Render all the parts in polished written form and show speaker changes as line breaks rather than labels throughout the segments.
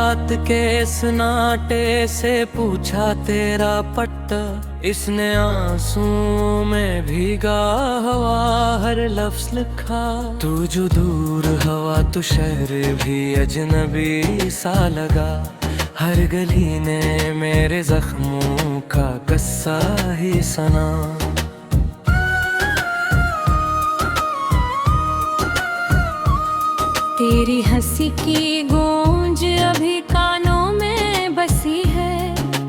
रात के सन्नाटे से पूछा तेरा पट्टा, इसने आंसुओं में भीगा हवा हर लफ्ज लिखा। तू जो दूर हवा तो शहर भी अजनबी सा लगा, हर गली ने मेरे जख्मों का किस्सा ही सुना।
तेरी हंसी की गूंज अभी कानों में बसी है,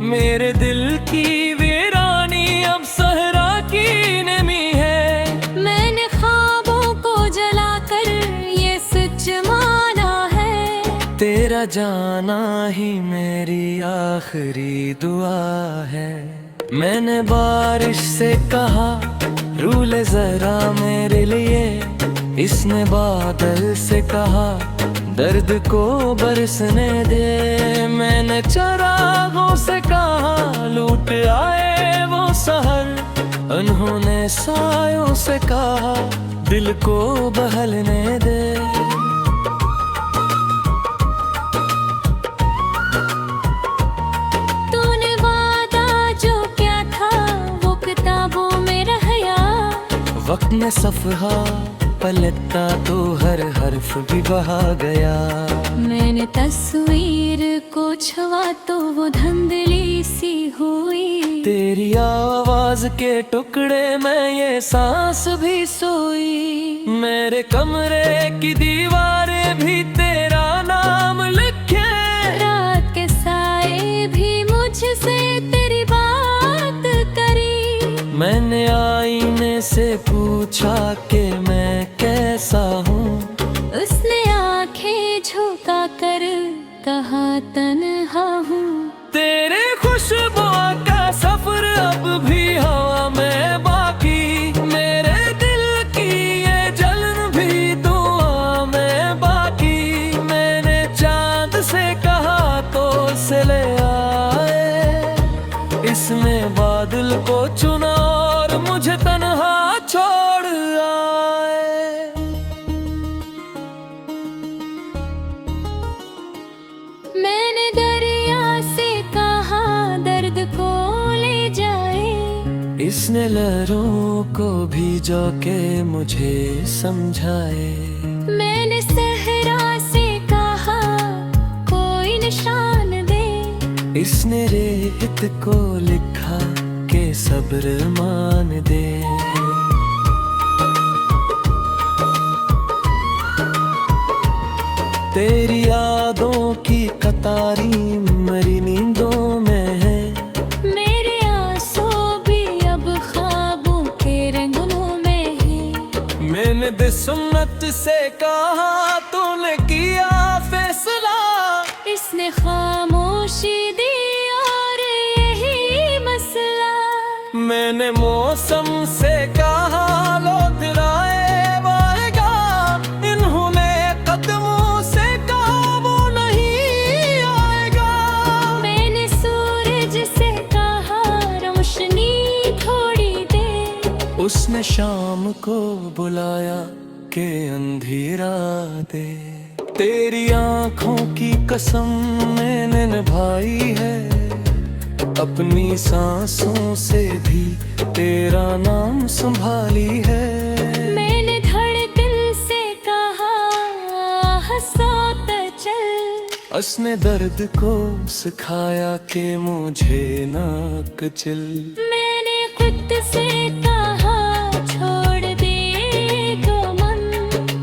मेरे दिल की वीरानी अब सहरा की नमी है।
मैंने ख्वाबों को जलाकर ये सच माना है,
तेरा जाना ही मेरी आखिरी दुआ है। मैंने बारिश से कहा रूले जरा मेरे लिए, इसने बादल से कहा दर्द को बरसने दे। मैंने चरागों से कहा लूट आए वो सहर, उन्होंने सायों से कहा दिल को बहलने दे।
तूने वादा जो क्या था वो किताबों में रह गया,
वक्त में सफ़हा पलटता तो हर हर्फ भी बहा गया।
मैंने तस्वीर को छुआ तो वो धुंधली सी हुई,
तेरी आवाज के टुकड़े में ये सांस भी सोई। मेरे कमरे की दीवारें भी तेरा नाम लिखे,
रात के साए भी मुझसे तेरी बात करी।
मैंने आईने से पूछा कि मैं कैसा हूँ,
उसने आंखें झुका कर कहा तन्हा हूँ।
तेरे खुशबू का सफर अब भी हवा में बाकी, मेरे दिल की ये जलन भी दुआ में बाकी। मैंने चांद से कहा तो से ले आए, इसमें बादल को चुना और मुझे तन्हा छोड़ आए।
मैंने दरिया से कहा दर्द को ले जाए,
इसने लहरों को भिजो के मुझे समझाए।
मैंने सहरा से कहा कोई निशान दे,
इसने रेत को लिखा के सब्र मान दे। तेरी यादों की कतारी मरी नींदों में है,
मेरे आंसू भी अब ख्वाबों के रंगों में है।
मैंने बेसुन्नत से कहा तूने किया फैसला,
इसने खामोशी दी और यही मसला।
मैंने मौसम से कहा लौट आए वाएगा, इन्होंने कदमों से कहा वो नहीं आएगा।
मैंने सूरज से कहा रोशनी थोड़ी दे,
उसने शाम को बुलाया के अंधेरा दे। तेरी आंखों की कसम मैंने निभाई है, अपनी सांसों से भी तेरा नाम संभाली है।
मैंने धड़कन से कहा हंसोत चल,
उसने दर्द को सिखाया कि मुझे ना कुचल।
मैंने खुद से कहा छोड़ दे गमन,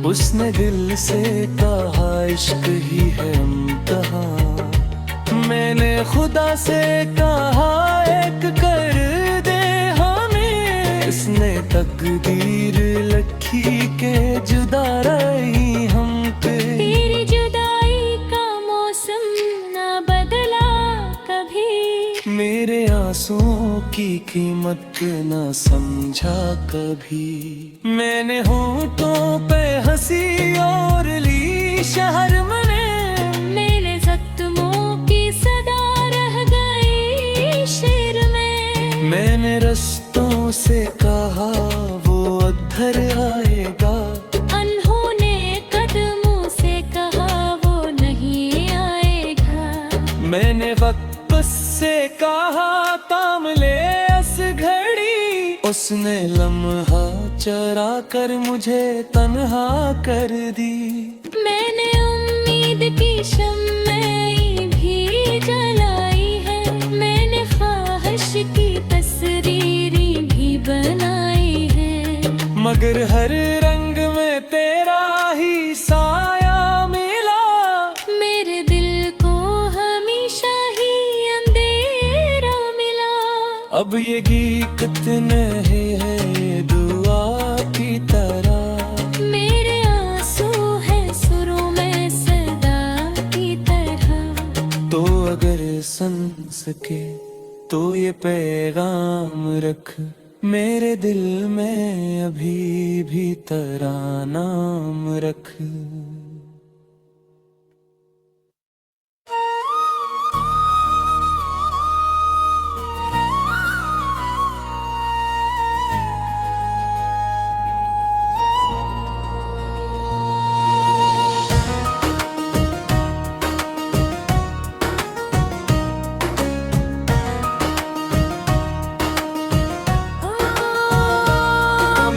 उसने दिल से कहा इश्क ही है इम्तिहान। मैंने खुदा से कहा एक कर दे हमें, इसने तकदीर लखी के जुदा रही हम पे।
तेरी जुदाई का मौसम ना बदला कभी,
मेरे आंसुओं की कीमत ना समझा कभी। मैंने होठों पे हंसी और ली शहर मने,
मेरे जख्मों की सदा रह गई शेर में।
मैंने रस्तों से कहा वो अधर आएगा,
अनहोने कदमों से कहा वो नहीं आएगा।
उसने लम्हा चरा कर मुझे तन्हा कर दी।
मैंने उम्मीद की शम्में भी जलाई है, मैंने ख्वाहिश की तस्वीरें भी बनाई है,
मगर हर रंग में तेरा ही साया मिला।
मेरे दिल को हमेशा ही अंधेरा मिला।
अब ये गीत नहीं है दुआ की तरह,
मेरे आंसू है सुरों में सदा की तरह।
तो अगर सुन सके तो ये पैगाम रख, मेरे दिल में अभी भी तेरा नाम रख।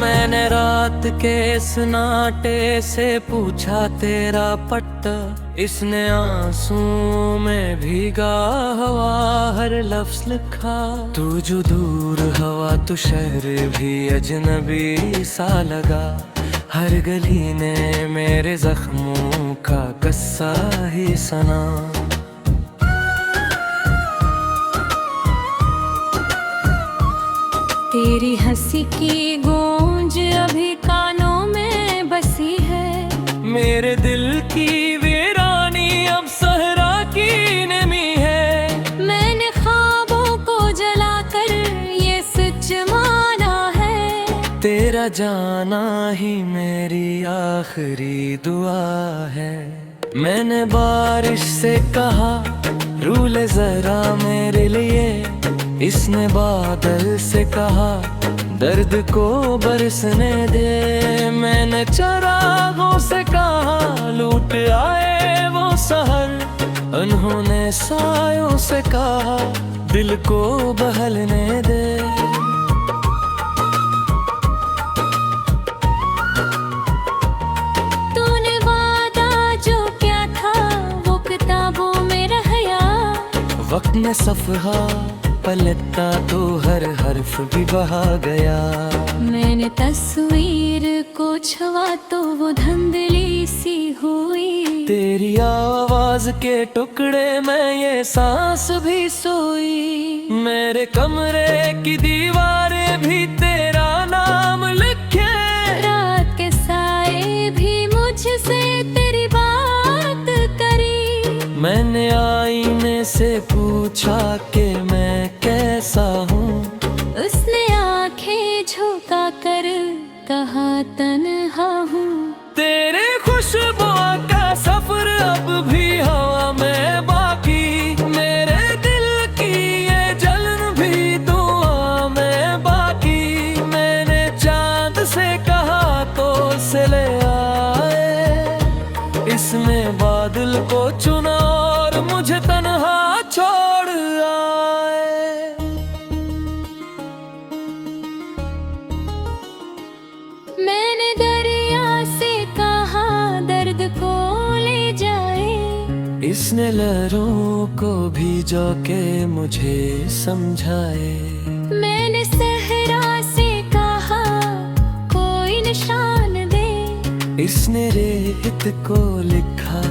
मैंने रात के सन्नाटे से पूछा तेरा पट्टा, इसने आंसुओं में भीगा हवा हर लफ्ज लिखा। तू जो दूर हवा तो शहर भी अजनबी सा लगा, हर गली ने मेरे जख्मों का किस्सा ही सुना।
तेरी हंसी की गूंज अभी कानों में बसी है,
मेरे दिल की वीरानी अब सहरा की नमी है।
मैंने ख्वाबों को जलाकर ये सच माना है,
तेरा जाना ही मेरी आखिरी दुआ है। मैंने बारिश से कहा रूले जरा मेरे लिए, इसने बादल से कहा दर्द को बरसने दे। मैंने चरागों से कहा लूट आए वो सहर, उन्होंने सायों से कहा दिल को बहलने दे।
तूने वादा जो क्या था वो किताबों में रह गया,
वक्त ने सफहा पलटा तो हर हर्फ भी बहा गया।
मैंने तस्वीर को छुआ तो वो धुंधली सी हुई,
तेरी आवाज के टुकड़े में ये सांस भी सोई। मेरे कमरे की दीवारें भी तेरा नाम लिखे,
रात के साए भी मुझसे तेरी बात करी।
मैंने आईने से पूछा कि मैं कैसा हूँ,
उसने आंखें झुका कर कहा तन्हा हूँ।
तेरे खुशबू का सफर अब भी हवा में बाकी, मेरे दिल की ये जलन भी दुआ में बाकी। मैंने चांद से कहा तो से ले आए, इसने बादल को चुना और मुझे तन्हा छोड़ आए।
मैंने दरिया से कहा दर्द को ले जाए,
इसने लहरों को भिजो के मुझे समझाए।
मैंने सहरा से कहा कोई निशान दे,
इसने रेत को लिखा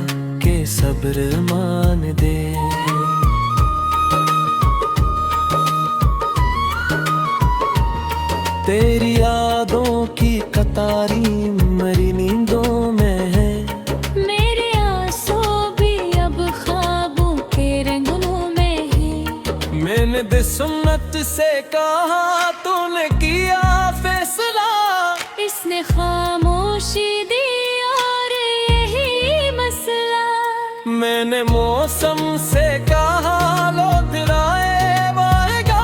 के सब्र मान दे। तेरी यादों की कतारी मरी नींदों में है,
मेरे आंसू भी अब ख्वाबों के रंगों में है।
मैंने दे सुन्नत से कहा तूने किया फैसला,
इसने खामोशी दी और यही मसला।
मैंने मौसम से कहा लौट आए वाएगा,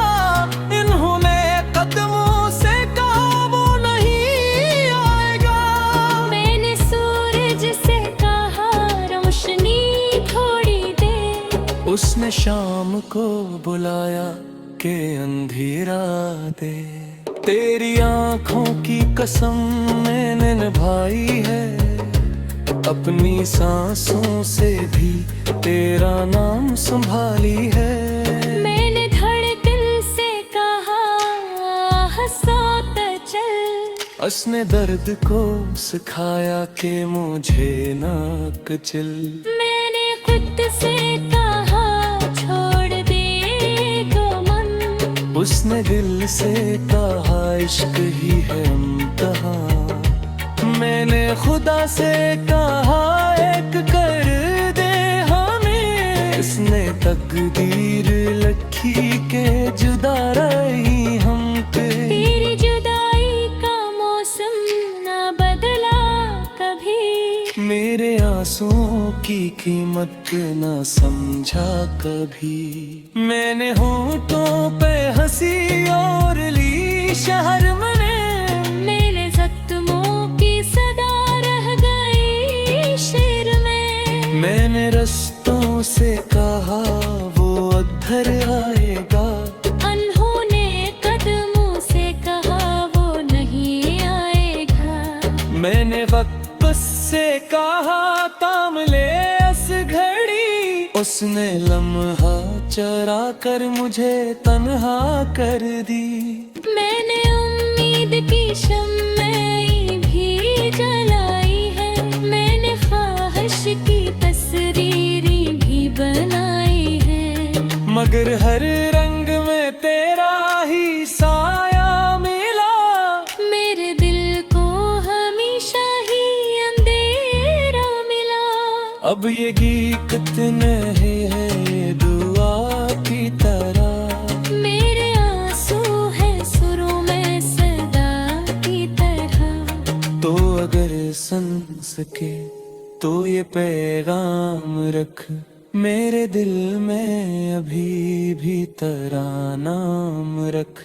इन्होंने कदमों से कहा वो नहीं आएगा।
मैंने सूरज से कहा रोशनी थोड़ी दे,
उसने शाम को बुलाया के अंधेरा दे। तेरी आंखों की कसम मैंने निभाई है, अपनी सांसों से भी तेरा नाम संभाली है।
मैंने धड़कन से कहा हंसो तो चल,
उसने दर्द को सिखाया कि मुझे ना कुचल।
मैंने खुद से कहा छोड़ दे गमन,
उसने दिल से कहा इश्क ही है इम्तिहान। मैंने खुदा से कहा एक कर दे हमें, इसने तकदीर लिखी के जुदा रही हम पे।
तेरी जुदाई का मौसम ना बदला कभी,
मेरे आंसुओं की कीमत न समझा कभी। मैंने होठों पे हंसी और ली शहर मने,
मेरे जख्मों की सदा रह गई शेर में।
मैंने रस्तों से कहा वो अधर आएगा,
अनहोने कदमों से कहा वो नहीं आएगा।
मैंने वक्त से कहा थाम ले इस घड़ी, उसने लम्हा चरा कर मुझे तन्हा कर दी।
मैंने उम्मीद की शम्में भी जलाई है, मैंने ख्वाहिश की तस्वीरें भी बनाई है,
मगर हर रंग में तेरा ही साया मिला।
मेरे दिल को हमेशा ही अंधेरा मिला।
अब ये गीत नहीं है दुआ की तरह,
मेरे आंसू है सुरों में सदा की तरह।
तो अगर सुन सके तो ये पैगाम रख, मेरे दिल में अभी भी तेरा नाम रख।